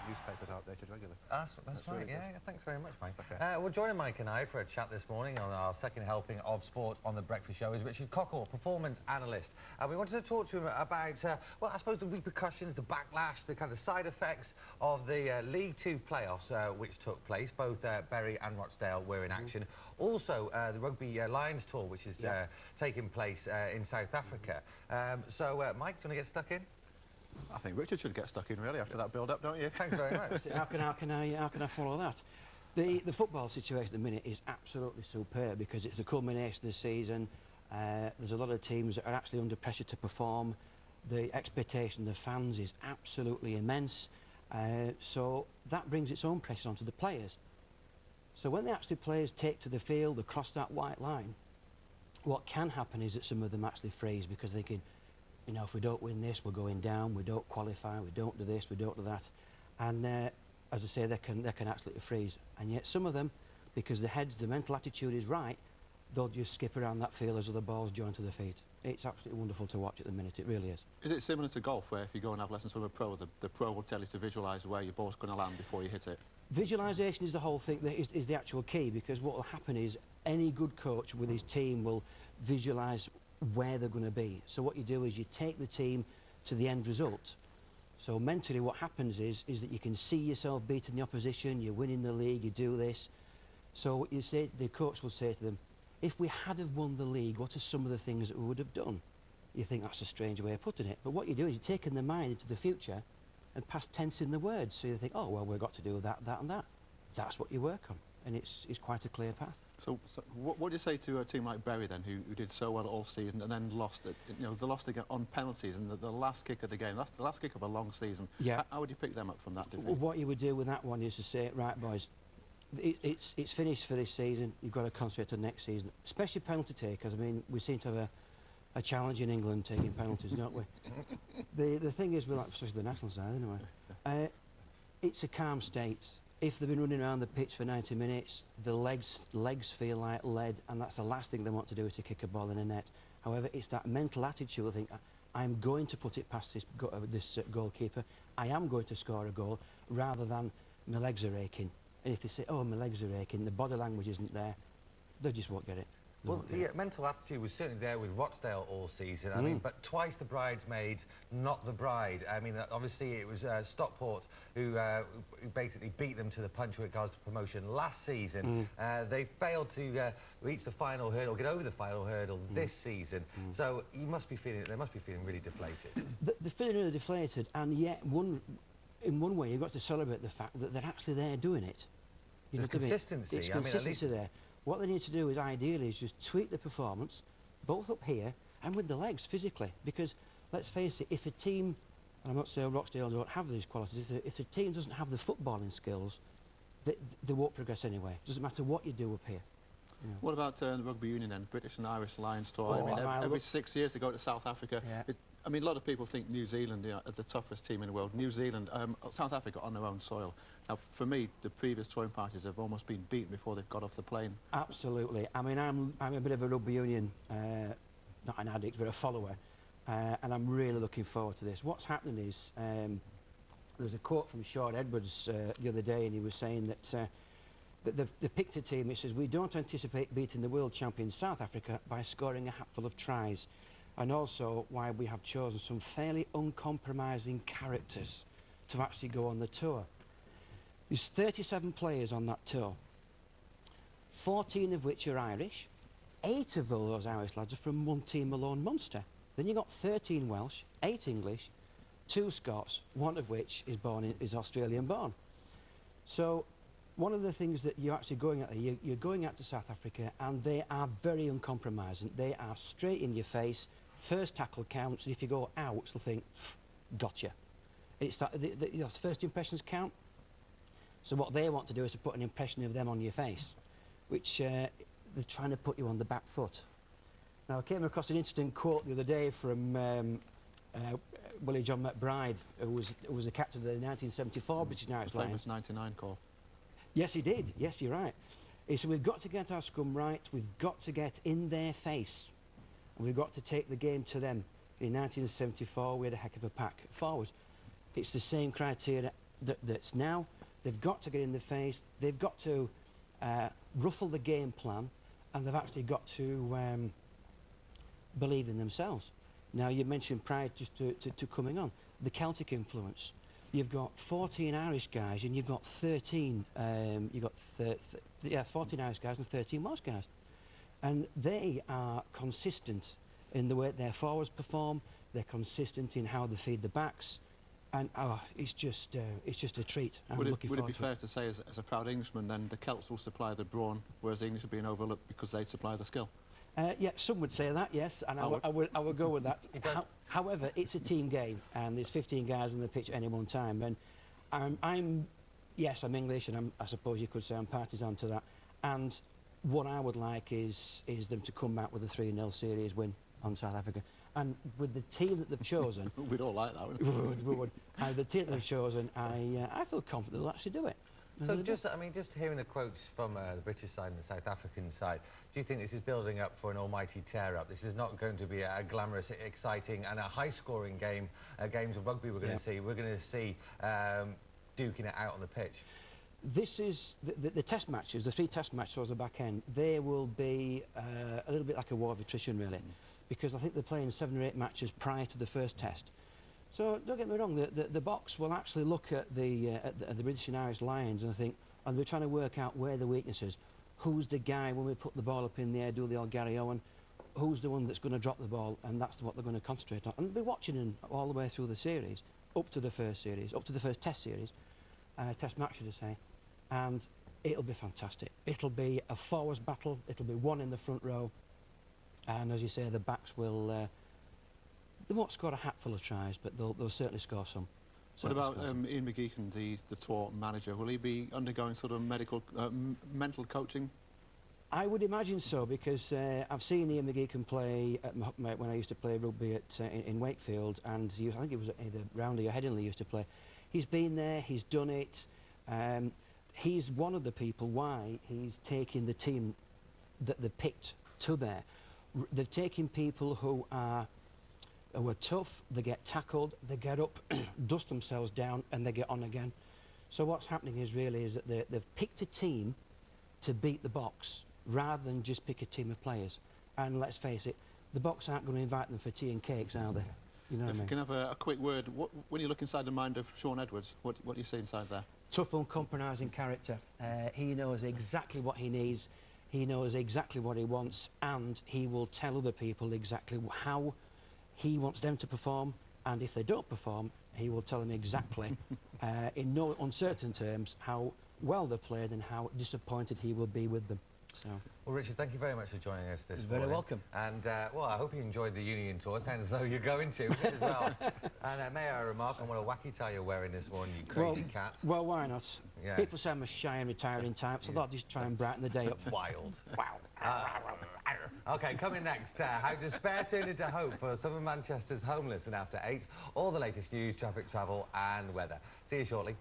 Newspapers outdated regularly. That's right, really yeah, thanks very much, Mike. Okay. Well, joining Mike and I for a chat this morning on our second helping of sport on The Breakfast Show is Richard Cockell, performance analyst. We wanted to talk to him about, well, I suppose the repercussions, the backlash, the kind of side effects of the League Two playoffs which took place. Both Bury and Rochdale were in action. Also, the Rugby Lions tour, which is taking place in South Africa. So, Mike, do you want to get stuck in? I think Richard should get stuck in really after that build-up, don't you? Thanks very much. How can I follow that? The football situation at the minute is absolutely superb because it's the culmination of the season. There's a lot of teams that are actually under pressure to perform. The expectation of the fans is absolutely immense. So that brings its own pressure onto the players. So when the actual players take to the field, they cross that white line, what can happen is that some of them actually freeze because they're thinking, you know, if we don't win this, we're going down, we don't qualify, we don't do this, we don't do that. And as I say, they can absolutely freeze. And yet some of them, because the mental attitude is right, they'll just skip around that field as the balls join to their feet. It's absolutely wonderful to watch at the minute, it really is. Is it similar to golf, where if you go and have lessons from a pro, the pro will tell you to visualise where your ball's going to land before you hit it? Visualisation is the whole thing, is the actual key, because what will happen is any good coach with his team will visualise where they're going to be. So what you do is you take the team to the end result. So mentally what happens is that you can see yourself beating the opposition, you're winning the league, you do this. So what you say, the coach will say to them, if we had have won the league, what are some of the things that we would have done? You think that's a strange way of putting it, but what you do is you're taking the mind into the future and past tense in the words. So you think, oh, well, we've got to do that, that and that. That's what you work on, and it's quite a clear path. So what do you say to a team like Bury then, who did so well all season and then lost it? You know, they lost again on penalties and the last kick of the game, the last kick of a long season. Yeah. How would you pick them up from that defeat? What you would do with that one is to say, right, boys, it's finished for this season. You've got to concentrate on next season, especially penalty takers. I mean, we seem to have a challenge in England taking penalties, don't we? The thing is, especially the national side anyway, it's a calm state. If they've been running around the pitch for 90 minutes, the legs feel like lead, and that's the last thing they want to do is to kick a ball in a net. However, it's that mental attitude. I think, I'm going to put it past this goalkeeper. I am going to score a goal, rather than my legs are aching. And if they say, oh, my legs are aching, the body language isn't there, they just won't get it. Well, the mental attitude was certainly there with Rochdale all season. I mean, but twice the bridesmaids, not the bride. I mean, obviously it was Stockport who basically beat them to the punch with regards to promotion last season. They failed to reach the final hurdle, get over the final hurdle this season. So they must be feeling really deflated. They're feeling really deflated, and yet in one way you've got to celebrate the fact that they're actually there doing it. There's consistency. It's consistency there. What they need to do is ideally is just tweak the performance, both up here and with the legs physically. Because let's face it, if a team, and I'm not saying Rochdale don't have these qualities, if a team doesn't have the footballing skills, they won't progress anyway. It doesn't matter what you do up here. Yeah. What about the Rugby Union then? British and Irish Lions tour. I mean, every 6 years they go to South Africa. Yeah. I mean, a lot of people think New Zealand are the toughest team in the world. New Zealand, South Africa on their own soil. Now, for me, the previous touring parties have almost been beaten before they've got off the plane. Absolutely. I mean, I'm a bit of a Rugby Union, not an addict, but a follower, and I'm really looking forward to this. What's happening is, there's a quote from Sean Edwards the other day, and he was saying that the picked a team. It says, we don't anticipate beating the world champion South Africa by scoring a hatful of tries, and also why we have chosen some fairly uncompromising characters to actually go on the tour. There's 37 players on that tour, 14 of which are Irish. 8 of those Irish lads are from one team alone, Munster. Then you've got 13 Welsh, 8 English, 2 Scots, one of which is Australian born. So one of the things that you're actually going at, you're going out to South Africa, and they are very uncompromising. They are straight in your face. First tackle counts, and if you go out, they'll think, gotcha. And it's that, the first impressions count. So what they want to do is to put an impression of them on your face, which they're trying to put you on the back foot. Now, I came across an interesting quote the other day from Willie John McBride, who was the captain of the 1974 British and Irish Lions. Famous 99 call. Yes, he did. Yes, you're right. He said, we've got to get our scrum right. We've got to get in their face. We've got to take the game to them. In 1974, we had a heck of a pack forward. It's the same criteria that's now. They've got to get in the face. They've got to ruffle the game plan, and they've actually got to believe in themselves. Now, you mentioned prior just to coming on, the Celtic influence. You've got 14 Irish guys, and you've got 13. You've got 14 Irish guys and 13 Welsh guys, and they are consistent in the way their forwards perform. They're consistent in how they feed the backs, and it's just a treat. Would it be fair to say, as a proud Englishman, then the Celts will supply the brawn, whereas the English are being overlooked because they supply the skill? Yeah, some would say that, yes, and I would go with that. However, it's a team game, and there's 15 guys on the pitch at any one time, and I'm English, and I suppose you could say I'm partisan to that. And what I would like is them to come back with a 3-0 series win on South Africa. And with the team that they've chosen... We'd all like that, wouldn't we? We would. The team that they've chosen, I feel confident they'll actually do it. So just hearing the quotes from the British side and the South African side, do you think this is building up for an almighty tear-up? This is not going to be a glamorous, exciting and a high-scoring game, games of rugby we're going to see. We're going to see duking it out on the pitch. This is the test matches, the 3 test matches towards the back end. They will be a little bit like a war of attrition, really, because I think they're playing 7 or 8 matches prior to the first test. So don't get me wrong, the box will actually look at the British and Irish Lions and think, and we're trying to work out where the weaknesses. Who's the guy when we put the ball up in the air, do the old Gary Owen? Who's the one that's going to drop the ball? And that's what they're going to concentrate on. And they'll be watching them all the way through the series, up to the first series, up to the first test series, test match, should I say. And it'll be fantastic. It'll be a forwards battle. It'll be one in the front row. And as you say, the backs will... they won't score a hatful of tries, but they'll certainly score some. What about Ian McGeechan, the tour manager? Will he be undergoing sort of mental coaching? I would imagine so, because I've seen Ian McGeechan play when I used to play rugby in Wakefield, and I think it was either Roundy or Headingley used to play. He's been there, he's done it. He's one of the people why he's taking the team that they picked to there. They've taken people who are tough, they get tackled, they get up, dust themselves down, and they get on again. So what's happening is that they've picked a team to beat the box rather than just pick a team of players. And let's face it, the box aren't going to invite them for tea and cakes, are they? You know what I mean? If you can have a quick word, when you look inside the mind of Sean Edwards, what do you see inside there? Tough, uncompromising character. He knows exactly what he needs, he knows exactly what he wants, and he will tell other people exactly how he wants them to perform, and if they don't perform, he will tell them exactly, in no uncertain terms, how well they've played and how disappointed he will be with them. So. Well, Richard, thank you very much for joining us this morning. Very welcome. And, well, I hope you enjoyed the Union tour. It sounds as though you're going to as well. And may I remark on what a wacky tie you're wearing this morning, you crazy cat? Well, why not? Yes. People say I'm a shy and retiring type, so I thought I'd just try and brighten the day up. Wild. Wow. OK, coming next, how despair turned into hope for some of Manchester's homeless, and after 8, all the latest news, traffic, travel and weather. See you shortly.